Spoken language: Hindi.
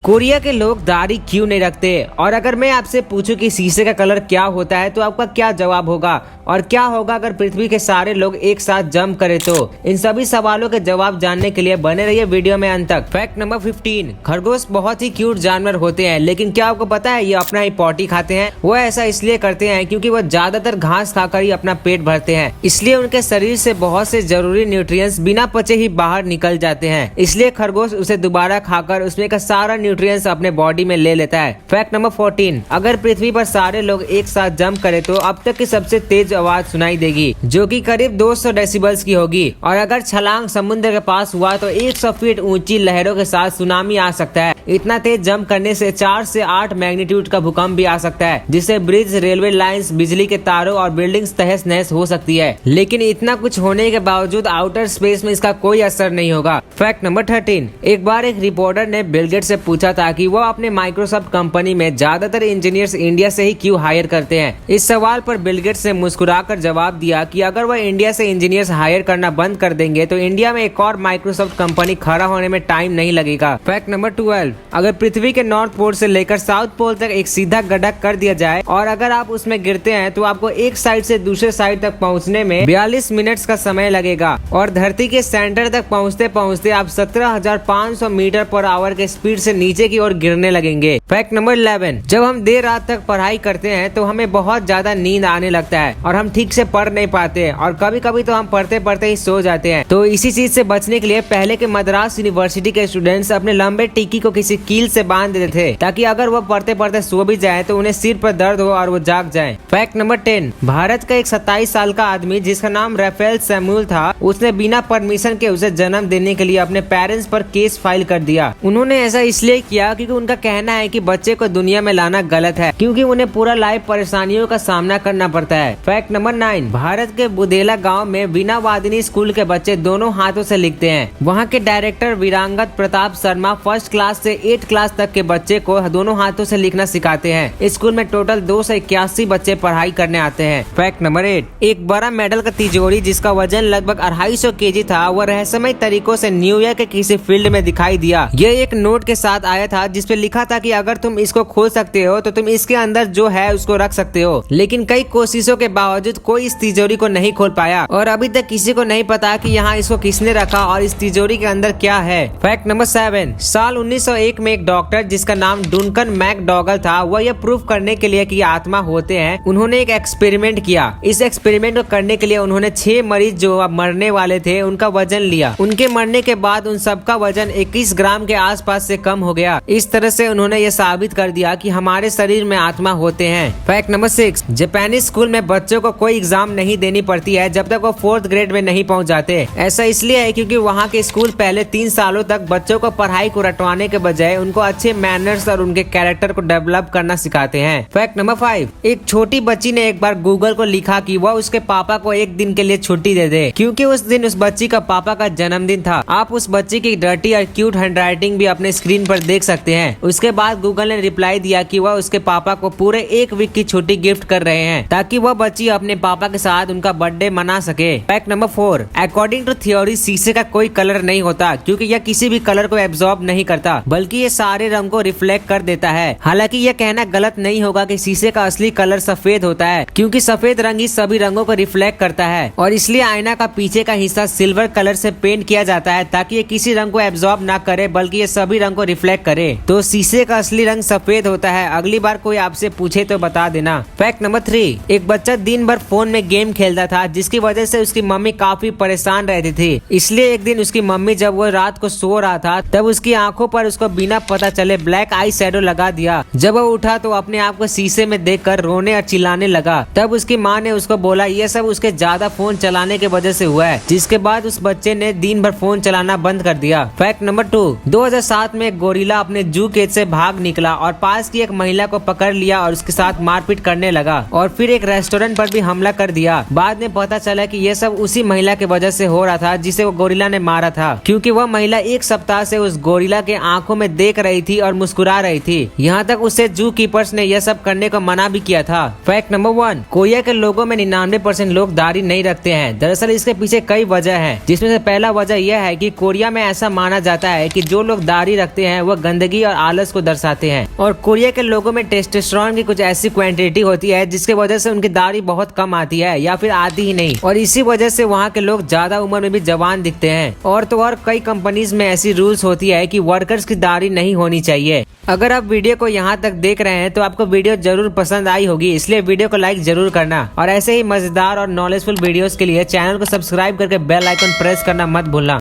कोरिया के लोग दाढ़ी क्यों नहीं रखते? और अगर मैं आपसे पूछूं कि शीशे का कलर क्या होता है तो आपका क्या जवाब होगा? और क्या होगा अगर पृथ्वी के सारे लोग एक साथ जंप करें तो? इन सभी सवालों के जवाब जानने के लिए बने रहिए वीडियो में अंत तक। फैक्ट नंबर 15, खरगोश बहुत ही क्यूट जानवर होते हैं, लेकिन क्या आपको पता है ये अपना ही पॉटी खाते हैं? वो ऐसा इसलिए करते हैं क्योंकि वो ज्यादातर घास खाकर ही अपना पेट भरते हैं, इसलिए उनके शरीर से बहुत से जरूरी न्यूट्रिएंट्स बिना पचे ही बाहर निकल जाते हैं। इसलिए खरगोश उसे दोबारा खाकर उसमें का सारा न्यूट्रिएंट्स अपने बॉडी में ले लेता है। फैक्ट नंबर 14, अगर पृथ्वी पर सारे लोग एक साथ जंप करें तो अब तक की सबसे तेज आवाज सुनाई देगी, जो कि करीब 200 डेसिबल्स की होगी। और अगर छलांग समुद्र के पास हुआ तो 100 फीट ऊंची लहरों के साथ सुनामी आ सकता है। इतना तेज जंप करने से 4 से 8 मैग्नीट्यूड का भूकंप भी आ सकता है, जिससे ब्रिज, रेलवे लाइंस, बिजली के तारों और बिल्डिंग्स तहस नहस हो सकती है। लेकिन इतना कुछ होने के बावजूद आउटर स्पेस में इसका कोई असर नहीं होगा। फैक्ट नंबर 13, एक बार एक रिपोर्टर ने बिल गेट्स से पूछा था कि वो अपने माइक्रोसॉफ्ट कंपनी में ज्यादातर इंजीनियर्स इंडिया से ही क्यों हायर करते हैं। इस सवाल पर बिल गेट्स ने मुस्कुराकर जवाब दिया कि अगर वह इंडिया से इंजीनियर्स हायर करना बंद कर देंगे तो इंडिया में एक और माइक्रोसॉफ्ट कंपनी खड़ा होने में टाइम नहीं लगेगा। फैक्ट नंबर 12, अगर पृथ्वी के नॉर्थ पोल से लेकर साउथ पोल तक एक सीधा गड्ढा कर दिया जाए और अगर आप उसमें गिरते हैं तो आपको एक साइड से दूसरे साइड तक पहुंचने में 42 मिनट्स का समय लगेगा और धरती के सेंटर तक पहुंचते पहुंचते आप 17,500 मीटर पर आवर के स्पीड से नीचे की ओर गिरने लगेंगे। फैक्ट नंबर 11, जब हम देर रात तक पढ़ाई करते हैं तो हमें बहुत ज्यादा नींद आने लगता है और हम ठीक से पढ़ नहीं पाते और कभी कभी तो हम पढ़ते पढ़ते ही सो जाते हैं। तो इसी चीज से बचने के लिए पहले के मद्रास यूनिवर्सिटी के स्टूडेंट्स अपने लंबे टिक्की को किसी कील से बांध देते थे, ताकि अगर वो पढ़ते पढ़ते सो भी जाए तो उन्हें सिर पर दर्द हो और वो जाग जाए। फैक्ट नंबर 10, भारत का एक 27 साल का आदमी जिसका नाम राफेल सैमुअल था, उसने बिना परमिशन के उसे जन्म देने के लिए अपने पेरेंट्स पर केस फाइल कर दिया। उन्होंने ऐसा इसलिए किया क्योंकि उनका कहना है कि बच्चे को दुनिया में लाना गलत है, क्योंकि उन्हें पूरा लाइफ परेशानियों का सामना करना पड़ता है। फैक्ट नंबर 9, भारत के बुदेला गांव में बिना वादिनी स्कूल के बच्चे दोनों हाथों से लिखते हैं। वहां के director Virangat Pratap Sharma 1st class से 8th क्लास तक के बच्चे को दोनों हाथों से लिखना सिखाते हैं। स्कूल में टोटल 281 बच्चे पढ़ाई करने आते हैं। फैक्ट नंबर 8, एक बड़ा मेडल का तिजोरी जिसका वजन लगभग 250 केजी था, वह रहस्यमय तरीकों से न्यूयॉर्क के किसी फील्ड में दिखाई दिया। यह एक नोट के साथ आया था जिसपे लिखा था कि अगर तुम इसको खोल सकते हो तो तुम इसके अंदर जो है उसको रख सकते हो। लेकिन कई कोशिशों के बावजूद कोई इस तिजोरी को नहीं खोल पाया और अभी तक किसी को नहीं पता कि यहाँ इसको किसने रखा और इस तिजोरी के अंदर क्या है। फैक्ट नंबर 7, साल 1901 में एक डॉक्टर जिसका नाम डुनकन मैकडॉगल था, वह यह प्रूफ करने के लिए कि आत्मा होते हैं, उन्होंने एक एक्सपेरिमेंट किया। इस एक्सपेरिमेंट को करने के लिए उन्होंने 6 मरीज जो अब मरने वाले थे उनका वजन लिया। उनके मरने के बाद उन सबका वजन 21 ग्राम के आसपास से कम हो गया। इस तरह से उन्होंने ये साबित कर दिया कि हमारे शरीर में आत्मा होते हैं। फैक्ट नंबर 6, जापानीज स्कूल में बच्चों को कोई एग्जाम नहीं देनी पड़ती है जब तक वो 4th ग्रेड में नहीं पहुंच जाते। ऐसा इसलिए है क्योंकि वहाँ के स्कूल पहले 3 सालों तक बच्चों को पढ़ाई को रटवाने के बजाय उनको अच्छे मैनर्स और उनके कैरेक्टर को डेवलप करना सिखाते हैं। फैक्ट नंबर 5, एक छोटी बच्ची ने एक बार गूगल को लिखा कि वह उसके पापा को एक दिन के लिए छुट्टी दे दे, क्योंकि उस दिन उस बच्ची का पापा का जन्मदिन था। आप उस बच्ची की डर्टी और क्यूट हैंडराइटिंग भी अपने स्क्रीन पर देख सकते हैं। उसके बाद गूगल ने रिप्लाई दिया कि वह उसके पापा को पूरे 1 वीक की छुट्टी गिफ्ट कर रहे हैं ताकि वह बच्ची अपने पापा के साथ उनका बर्थडे मना सके। Fact number 4, according to theory शीशे का कोई कलर नहीं होता, क्योंकि यह किसी भी कलर को एब्जॉर्ब नहीं करता, बल्कि ये सारे रंग को रिफ्लेक्ट कर देता है। हालांकि यह कहना गलत नहीं होगा कि शीशे का असली कलर सफेद होता है, क्योंकि सफेद रंग ही सभी रंगों को रिफ्लेक्ट करता है और इसलिए आईना का पीछे का हिस्सा सिल्वर कलर से पेंट किया जाता है ताकि ये किसी रंग को एब्जॉर्ब ना करे बल्कि ये सभी रंग को रिफ्लेक्ट करे। तो शीशे का असली रंग सफेद होता है। अगली बार कोई आपसे पूछे तो बता देना। फैक्ट नंबर 3, एक बच्चा दिन भर फोन में गेम खेलता था, जिसकी वजह से उसकी मम्मी काफी परेशान रहती थी। इसलिए एक दिन उसकी मम्मी जब वो रात को सो रहा था तब उसकी आंखों पर उसको बिना पता चले ब्लैक आई शैडो लगा दिया। जब वो उठा तो अपने आप को शीशे में देखकर रोने और चिल्लाने लगा। तब उसकी माँ ने उसको बोला ये सब उसके ज्यादा फोन चलाने के वजह से हुआ है, जिसके बाद उस बच्चे ने दिन भर फोन चलाना बंद कर दिया। फैक्ट नंबर 2, 2007 में एक गोरिल्ला अपने जू केज से भाग निकला और पास की एक महिला को पकड़ लिया और उसके साथ मारपीट करने लगा और फिर एक रेस्टोरेंट पर भी हमला कर दिया। बाद में पता चला कि ये सब उसी महिला के वजह से हो रहा था जिसे वो गोरिल्ला ने मारा था, क्योंकि वह महिला 1 सप्ताह से उस गोरिल्ला के आंखों में देख रही थी और मुस्कुरा रही थी। यहाँ तक उससे जू कीपर्स ने यह सब करने को मना भी किया था। फैक्ट नंबर 1, कोरिया के लोगों में 99% लोग दाढ़ी नहीं रखते हैं। दरअसल इसके पीछे कई वजह है, जिसमें से पहला वजह यह है कि कोरिया में ऐसा माना जाता है कि जो लोग दाढ़ी रखते हैं वो वह गंदगी और आलस को दर्शाते हैं। और कोरिया के लोगों में टेस्टोस्टेरोन की कुछ ऐसी क्वांटिटी होती है जिसकी वजह से उनकी दाढ़ी बहुत कम आती है या फिर आती ही नहीं, और इसी वजह से वहाँ के लोग ज्यादा उम्र में भी जवान दिखते हैं। और तो और कई कंपनीज में ऐसी रूल्स होती है कि वर्कर्स की दाढ़ी नहीं होनी चाहिए। अगर आप वीडियो को यहाँ तक देख रहे हैं तो आपको वीडियो जरूर पसंद आई होगी, इसलिए वीडियो को लाइक जरूर करना। और ऐसे ही मजेदार और नॉलेजफुल वीडियोस के लिए चैनल को सब्सक्राइब करके बेल आइकन प्रेस करना मत भूलना।